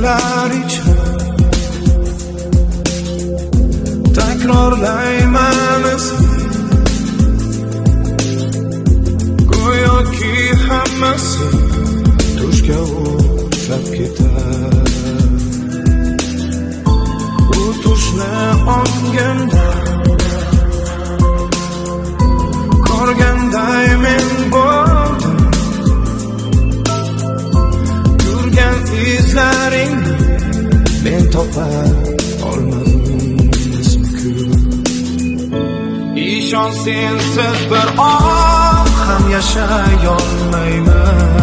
so'zlar ichra takrorlayman ismini, go'yoki hammasi tushga o'xshab ketar. U tushni ongimda ko'rganday men bo'ldim, yurgan izlaringni men topa olmadim ismi-ku. Ishon, sensiz bir on ham yashay olmayman.